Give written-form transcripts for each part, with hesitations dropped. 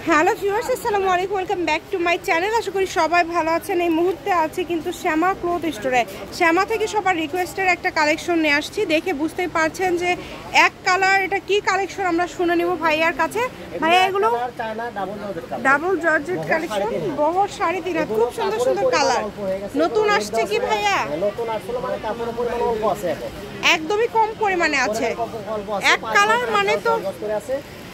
Hello viewers, আসসালামু আলাইকুম, welcome back to my channel. আশা করি সবাই ভালো আছেন। এই মুহূর্তে আছে কিন্তু শ্যামা ক্লথ স্টোরে। শ্যামা থেকে সবার রিকোয়েস্টের একটা কালেকশন নিয়ে আসছি। দেখে বুঝতেই পারছেন যে এক কালার, এটা কি কালেকশন আমরা শুনে নিব ভাইয়ার কাছে। ভাইয়া এগুলো ডাবল জর্জেট কালেকশন, বহর 3.5 খুব সুন্দর সুন্দর কালার। নতুন আসছে কি ভাইয়া? নতুন আসলে মানে কাপড়ের পরিমাণ অল্প আছে, এখন একদমই কম পরিমাণে আছে। এক কালার মানে তো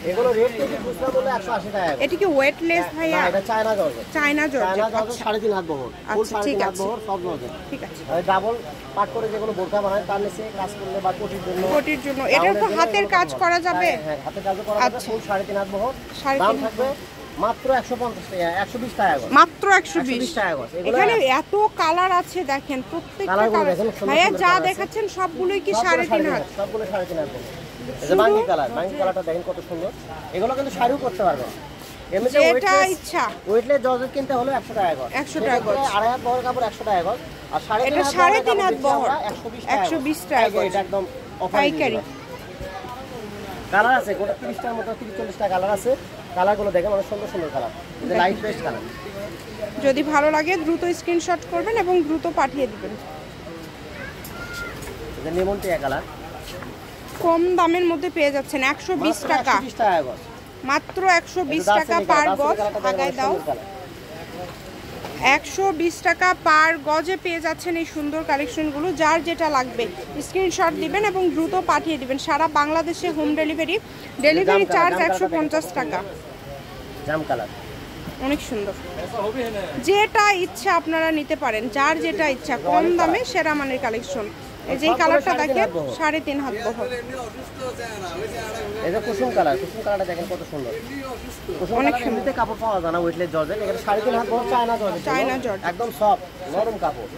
এগুলো রেট যদি খুচরা বলে 180 টাকা। এটা কি ওয়েটলেস ভাইয়া? এটা চায়না জর্জেট। চায়না জর্জেট 3.5 হাত বহর, ফুল 3.5 হাত বহর, সব জর্জেট। ঠিক আছে। ডাবল পাট করে যেগুলো বোরকা বানায় তার নিচে কাজ করলে বা কোটির জন্য এটা তো হাতের কাজ করা যাবে। হ্যাঁ, হাতের কাজ করা যাবে। ফুল 3.5 হাত বহর, দাম থাকবে মাত্র 150 টাকা, 120 টাকা করে। মাত্র 120 টাকা করে। এখানে এত কালার আছে, দেখেন প্রত্যেকটা কালার। ভাইয়া যা দেখাচ্ছেন সবগুলোই কি 3.5 হাত? সবগুলো 3.5 হাত বহর। এই যে বাঙ্গি কালারটা দেখেন কত সুন্দর। এগুলো কিন্তু শাড়িও করতে পারবেন। এমনিতে এটা ইচ্ছা ওয়েটলেস জর্জেট কিনতে হলো 100 টাকা করে। 100 টাকা করে। 2.5 হাত বহর কাপড় 100 টাকা করে। আর 3.5 হাত বহর 120 টাকা করে। এটা একদম পাইকারি। কালার আছে গোটা 30টার মতো, 30-40টা কালার আছে। কালারগুলো দেখেন অনেক সুন্দর সুন্দর কালার। এটা লাইট বেস্ট কালার। যদি ভালো লাগে দ্রুত স্ক্রিনশট করবেন এবং দ্রুত পাঠিয়ে দিবেন। এটা লেমন টিয়া কালার, কম দামের মধ্যে পেয়ে যাচ্ছেন 120 টাকা। মাত্র 120 টাকা পার গজ। আগায় দাও। 120 টাকা পার গজে পেয়ে যাচ্ছেন এই সুন্দর কালেকশনগুলো। যার যেটা লাগবে স্ক্রিনশট দিবেন এবং দ্রুত পাঠিয়ে দিবেন। সারা বাংলাদেশে হোম ডেলিভারি চার্জ 150 টাকা। জাম কালার অনেক সুন্দর। যেটা ইচ্ছা আপনারা নিতে পারেন, যার যেটা ইচ্ছা। কম দামে সেরা মানের কালেকশন। এই যে কালারটা দেখেন 3.5 হাত বহর। এটা কুসুম কালারটা দেখেন কত সুন্দর। অনেক এমনিতে কাপড় পাওয়া যায় না ওয়েটলেস জর্জেট। এটা 3.5 হাত বহর চায়না জর্জেট, একদম সফট নরম কাপড়।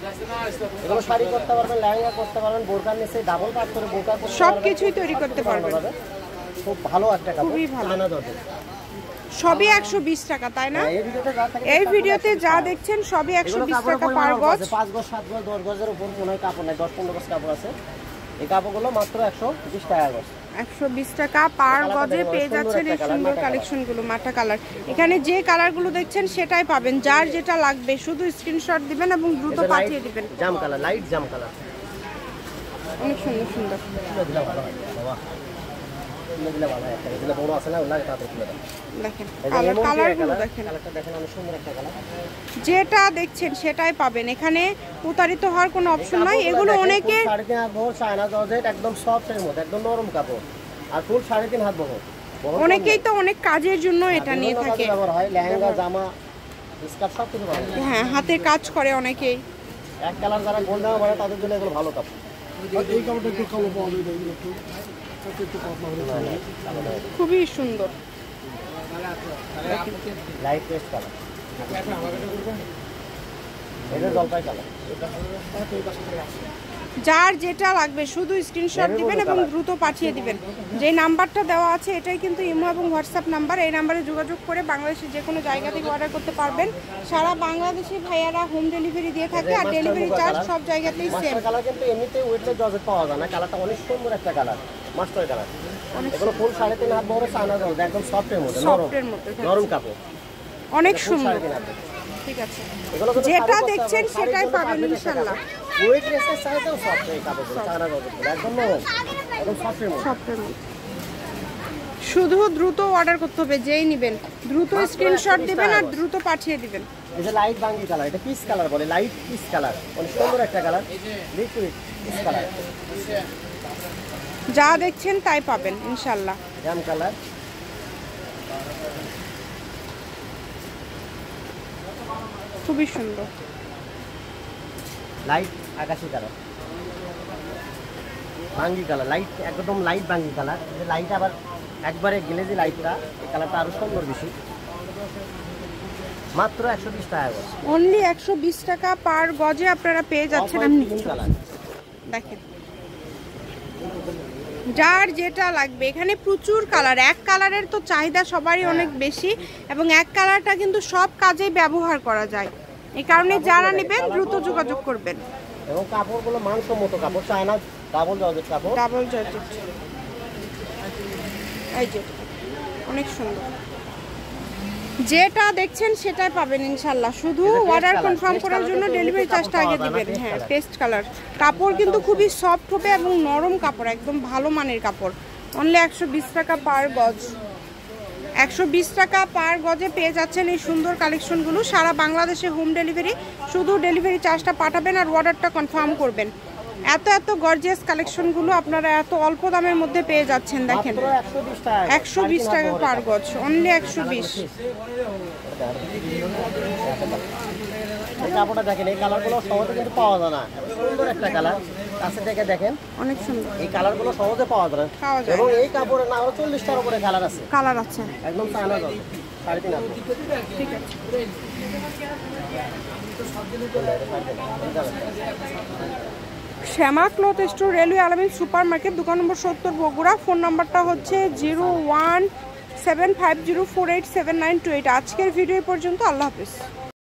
এগুলো শাড়ি করতে পারবেন, লেহেঙ্গা করতে পারবেন, বোরকার নিচে ডাবল পাট করে বোরকা করতে পারবেন, সবকিছুই তৈরি করতে পারবেন। খুব ভালো একটা কাপড়, খুবই ভালো। China georgette. সবই 120 টাকা, তাই না? এই ভিডিওতে যা দেখছেন সবই 120 টাকা পার গজ। 5 গজ 7 গজ 10 গজের উপর কোনো কাপড় নাই, 10-15 গজ কাপড় আছে। এই কাপড়গুলো মাত্র 120 টাকা গজ। 120 টাকা পার গজে পেয়ে যাচ্ছেন এই সুন্দর কালেকশনগুলো। মাটা কালার। এখানে যে কালারগুলো দেখছেন সেটাই পাবেন। যার যেটা লাগবে শুধু স্ক্রিনশট দিবেন এবং দ্রুত পাঠিয়ে দিবেন। জাম কালার, লাইট জাম কালার, অনেক সুন্দর সুন্দর। যেটা দেখছেন সেটাই পাবেন। এখানে প্রতারিত হওয়ার কোনো অপশন নাই। এগুলো অনেকে 3.5 হাত বহর চায়না জর্জেট, একদম সফটের মধ্যে, একদম নরম কাপড়। আর ফুল 3.5 হাত বহর। অনেকেই তো অনেক কাজের জন্য এটা নিয়ে থাকে। লেহেঙ্গা, জামা, স্কার্ট সব কিছু পাবেন। হ্যাঁ, হাতে কাজ করে অনেকেই। এক কালার যারা গোল জামা বানায় তাদের জন্য এগুলো ভালো কাপড়। এই কাপড়টা একটু কালো পাওয়া যায়, খুবই সুন্দর। লাইট পেস্ট কালার, এটা জলপাই কালার। যার যেটা লাগবে শুধু স্ক্রিনশট দিবেন এবং দ্রুত পাঠিয়ে দিবেন। যে নাম্বারটা দেওয়া আছে এটাই কিন্তু ইমো এবং হোয়াটসঅ্যাপ নাম্বার। এই নাম্বারে যোগাযোগ করে বাংলাদেশের যে কোনো জায়গা থেকে অর্ডার করতে পারবেন। সারা বাংলাদেশে ভাইয়ারা হোম ডেলিভারি দিয়ে থাকে। আর ডেলিভারি চার্জ সব জায়গাতেই সেম। কালার কিন্তু এমনিতে ওয়েটলেস জর্জেট পাওয়া যায় না। কালারটা অনেক সুন্দর একটা কালার, মাস্টার কালার। এগুলো ফুল 3.5 হাত বহর চায়না জর্জেট, একদম সফটের মধ্যে, নরম কাপড়, অনেক সুন্দর। ঠিক আছে, যেটা দেখছেন সেটাই পাবেন ইনশাআল্লাহ। ওয়েটলেসের চাইতেও সফট এই কাপড়গুলো, চায়না জর্জেট, একদম নরম, একদম সফটের মধ্যে। শুধু দ্রুত অর্ডার করতে হবে। যেই নেবেন দ্রুত স্ক্রিনশট দিবেন আর দ্রুত পাঠিয়ে দিবেন। এই যে লাইট বাঙ্গি কালার, এটা পিস কালার বলে, লাইট পিস কালার, অনেক সুন্দর একটা কালার, লিকুইড পিস কালার। যা দেখছেন তাই পাবেন ইনশাআল্লাহ। জাম কালার, খুবই সুন্দর। লাইট আকাশি কালার, বাঙ্গি কালার, লাইট একদম লাইট বাঙ্গি কালার। যে লাইট আবার একবারে গেলে যে লাইটটা, এই কালারটা আরো সুন্দর বেশি। মাত্র 120 টাকা গজ। অনলি 120 টাকা পার গজে আপনারা পেয়ে যাচ্ছেন। দেখেন যার যেটা লাগবে। এখানে প্রচুর কালার। এক কালারের তো চাহিদা সবারই অনেক বেশি এবং এক কালারটা কিন্তু সব কাজে ব্যবহার করা যায়। এই কারণে যারা নেবেন দ্রুত যোগাযোগ করবেন। এবং কাপড়গুলো মানসম্মত কাপড়, চায়না ডাবল জর্জেট কাপড়, ডাবল জর্জেট। এই যে অনেক সুন্দর। যেটা দেখছেন সেটাই পাবেন ইনশাল্লাহ, শুধু অর্ডার কনফার্ম করার জন্য ডেলিভারি চার্জটা আগে দিবেন। হ্যাঁ, পেস্ট কালার। কাপড় কিন্তু খুবই সফট হবে এবং নরম কাপড়, একদম ভালো মানের কাপড়। অনলি 120 টাকা পার গজ। 120 টাকা পার গজে পেয়ে যাচ্ছেন এই সুন্দর কালেকশনগুলো। সারা বাংলাদেশে হোম ডেলিভারি, শুধু ডেলিভারি চার্জটা পাঠাবেন আর অর্ডারটা কনফার্ম করবেন। এত এত গর্জিয়াস কালেকশনগুলো আপনারা এত অল্প দামের মধ্যে পেয়ে যাচ্ছেন। দেখেন 120 টাকা পার গজ, অনলি 120। এই কাপড়টা দেখেন, এই কালারগুলো সহজে কিন্তু পাওয়া যায় না। সুন্দর একটা কালার, কাছে থেকে দেখেন, অনেক সুন্দর। এই কালারগুলো সহজে পাওয়া যায় না। এবং এই কাপড়ের না আরো 40টার উপরে কালার আছে। কালার আছে একদম চায়না জর্জেট, 3.5 ঠিক আছে। শ্যামা ক্লথ স্টোর, রেলওয়ে আলামিন সুপার মার্কেট, দোকান নম্বর 70, বগুড়া। ফোন নাম্বারটা হচ্ছে 0175048792। আজকের ভিডিও পর্যন্ত। আল্লাহ হাফিজ।